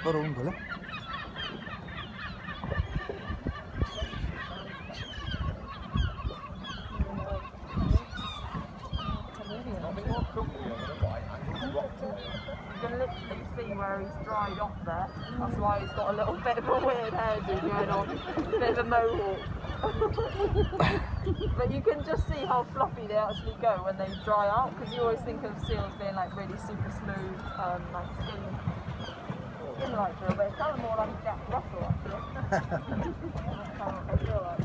Baru unggul ya. You can literally see where he's dried off there. That's why he's got a little bit of a weird hairdo going on, a bit of a mohawk. But you can just see how fluffy they actually go when they dry out, because you always think of seals being like really super smooth, like skin like, but it's kind of more like a Jack Russell actually. That's kind of what they feel like.